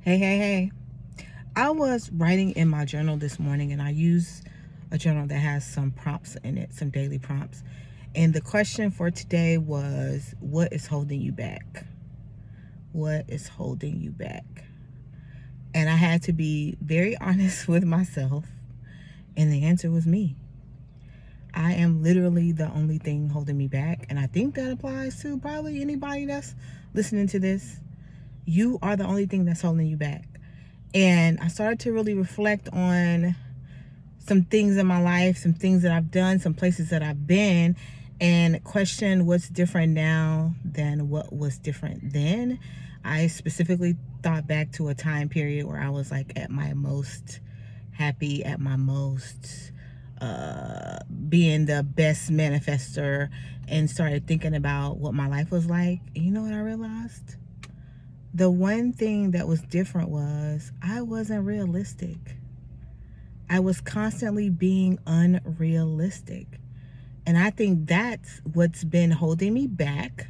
Hey. I was writing in my journal this morning, and I use a journal that has some prompts in it, some daily prompts. And the question for today was, what is holding you back? What is holding you back? And I had to be very honest with myself, and the answer was me. I am literally the only thing holding me back, and I think that applies to probably anybody that's listening to this. You are the only thing that's holding you back. And I started to really reflect on some things in my life, some things that I've done, some places that I've been, and question what's different now than what was different then. I specifically thought back to a time period where I was like at my most happy, at my most being the best manifester, and started thinking about what my life was like. And you know what I realized? The one thing that was different was I wasn't realistic. I was constantly being unrealistic. And I think that's what's been holding me back.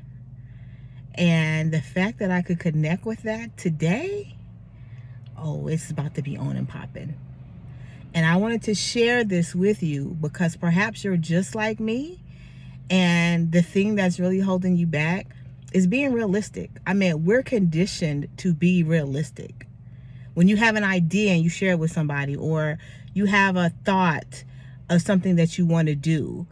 And the fact that I could connect with that today, oh, it's about to be on and popping. And I wanted to share this with you because perhaps you're just like me. And the thing that's really holding you back is being realistic. I mean, we're conditioned to be realistic. When you have an idea and you share it with somebody, or you have a thought of something that you want to do,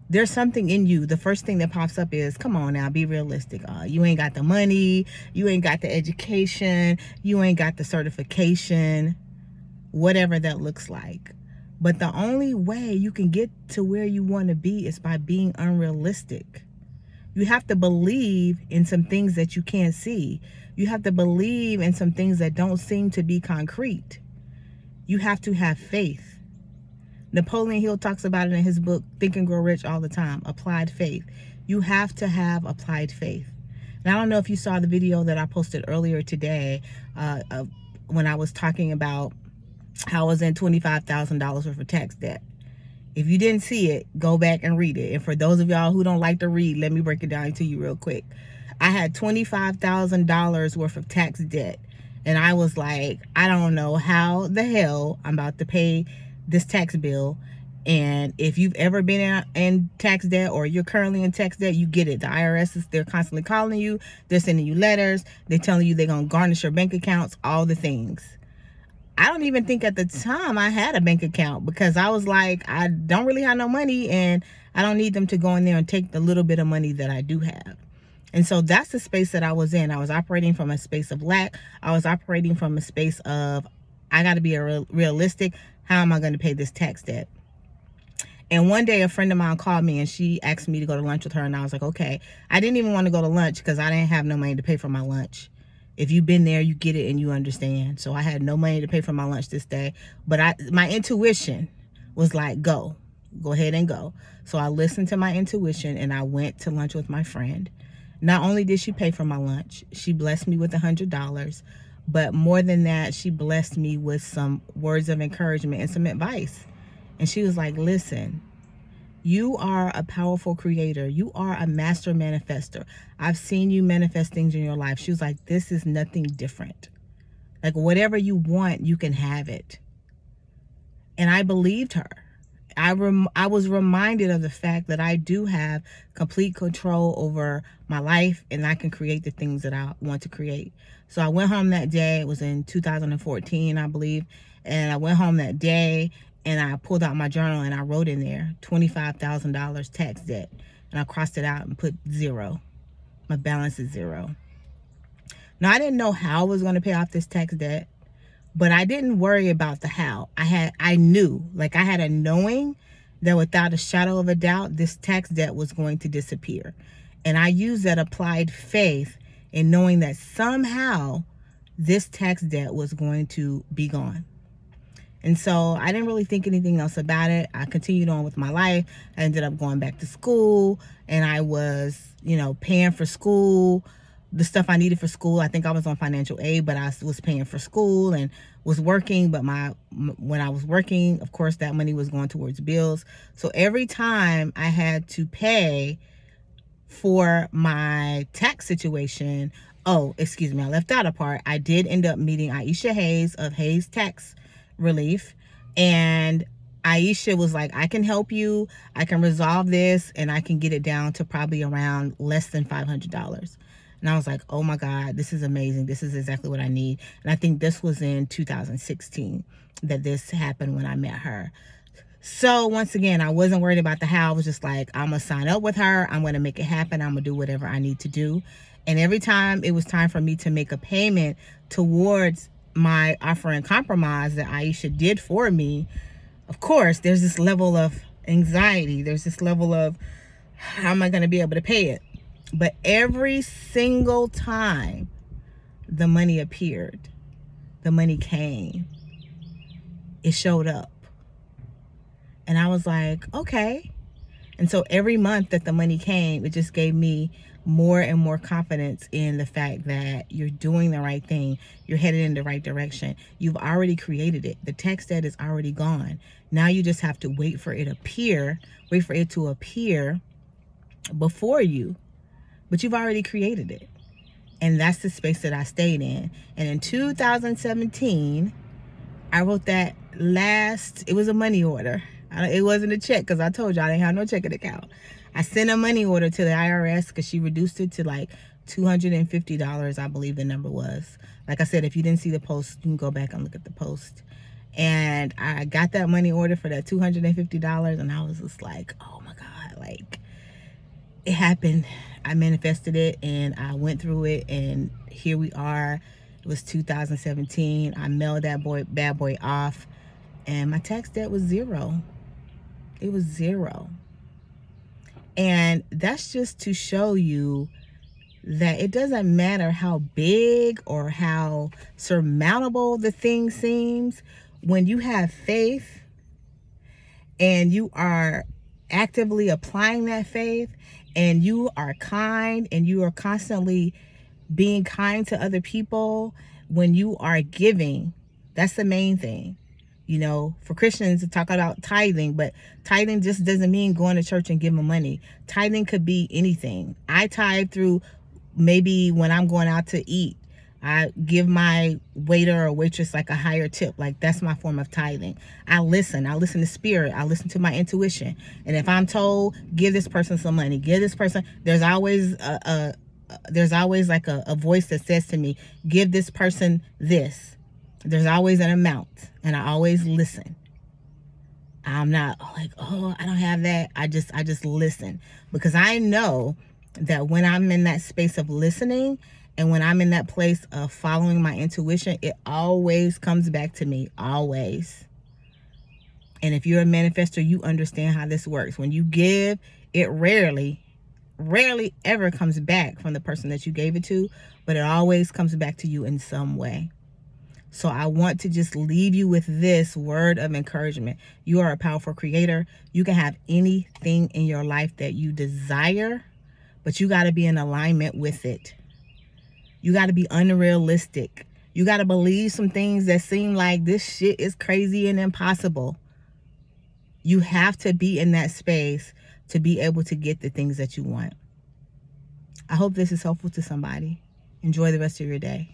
there's something in you. The first thing that pops up is, come on now, be realistic. You ain't got the money, you ain't got the education, you ain't got the certification, whatever that looks like. But the only way you can get to where you want to be is by being unrealistic. You have to believe in some things that you can't see. You have to believe in some things that don't seem to be concrete. You have to have faith. Napoleon Hill talks about it in his book, Think and Grow Rich, all the time. Applied faith. You have to have applied faith. And I don't know if you saw the video that I posted earlier today when I was talking about how I was in $25,000 worth of tax debt. If you didn't see it, go back and read it. And for those of y'all who don't like to read, let me break it down to you real quick. I had $25,000 worth of tax debt. And I was like, I don't know how the hell I'm about to pay this tax bill. And if you've ever been in tax debt, or you're currently in tax debt, you get it. The IRS, they're constantly calling you. They're sending you letters. They're telling you they're going to garnish your bank accounts, all the things. I don't even think at the time I had a bank account, because I was like, I don't really have no money, and I don't need them to go in there and take the little bit of money that I do have. And so that's the space that I was in. I was operating from a space of lack. I was operating from a space of, I got to be realistic. How am I going to pay this tax debt? And one day a friend of mine called me and she asked me to go to lunch with her. And I was like, okay. I didn't even want to go to lunch because I didn't have no money to pay for my lunch. If you've been there, you get it and you understand. So I had no money to pay for my lunch this day. But my intuition was like, go ahead and go. So I listened to my intuition and I went to lunch with my friend. Not only did she pay for my lunch, she blessed me with $100. But more than that, she blessed me with some words of encouragement and some advice. And she was like, listen, you are a powerful creator. You are a master manifester. I've seen you manifest things in your life. She was like, this is nothing different. Like, whatever you want, you can have it. And I believed her. I was reminded of the fact that I do have complete control over my life, and I can create the things that I want to create. So I went home that day. It was in 2014, I believe. And I went home that day and I pulled out my journal and I wrote in there $25,000 tax debt. And I crossed it out and put 0. My balance is 0. Now, I didn't know how I was going to pay off this tax debt, but I didn't worry about the how. I knew, like I had a knowing that without a shadow of a doubt, this tax debt was going to disappear. And I used that applied faith in knowing that somehow this tax debt was going to be gone. And so I didn't really think anything else about it. I continued on with my life. I ended up going back to school, and I was, paying for school, the stuff I needed for school. I think I was on financial aid, but I was paying for school and was working. But when I was working, of course, that money was going towards bills. So every time I had to pay for my tax situation, Oh, excuse me, I left out a part. I did end up meeting Aisha Hayes of Hayes Tax Relief, and Aisha was like, I can help you, I can resolve this, and I can get it down to probably around less than $500. And I was like, oh my God, this is amazing. This is exactly what I need. And I think this was in 2016 that this happened when I met her. So once again, I wasn't worried about the how. I was just like, I'm going to sign up with her. I'm going to make it happen. I'm going to do whatever I need to do. And every time it was time for me to make a payment towards my offer and compromise that Aisha did for me, of course, there's this level of anxiety. There's this level of, how am I going to be able to pay it? But every single time the money appeared, the money came, it showed up. And I was like, okay. And so every month that the money came, it just gave me more and more confidence in the fact that you're doing the right thing. You're headed in the right direction. You've already created it. The tax debt is already gone. Now you just have to wait for it to appear before you. But you've already created it. And that's the space that I stayed in. And in 2017, I wrote that it was a money order. It wasn't a check, because I told you I didn't have no checking account. I sent a money order to the IRS because she reduced it to like $250, I believe the number was. Like I said, if you didn't see the post, you can go back and look at the post. And I got that money order for that $250, and I was just like, oh my God, like, it happened. I manifested it, and I went through it, and here we are. It was 2017. I mailed that bad boy off, and my tax debt was zero. It was zero. And that's just to show you that it doesn't matter how big or how surmountable the thing seems. When you have faith and you are actively applying that faith, and you are kind, and you are constantly being kind to other people, when you are giving, that's the main thing. You know, for Christians to talk about tithing, but tithing just doesn't mean going to church and giving money. Tithing could be anything. I tithe through, maybe when I'm going out to eat, I give my waiter or waitress like a higher tip. Like, that's my form of tithing. I listen to spirit. I listen to my intuition. And if I'm told, give this person some money, give this person, there's always like a voice that says to me, give this person this. There's always an amount, and I always listen. I'm not like, oh, I don't have that. I just listen, because I know that when I'm in that space of listening, and when I'm in that place of following my intuition, it always comes back to me, always. And if you're a manifestor, you understand how this works. When you give, it rarely ever comes back from the person that you gave it to, but it always comes back to you in some way. So I want to just leave you with this word of encouragement. You are a powerful creator. You can have anything in your life that you desire, but you got to be in alignment with it. You got to be unrealistic. You got to believe some things that seem like this shit is crazy and impossible. You have to be in that space to be able to get the things that you want. I hope this is helpful to somebody. Enjoy the rest of your day.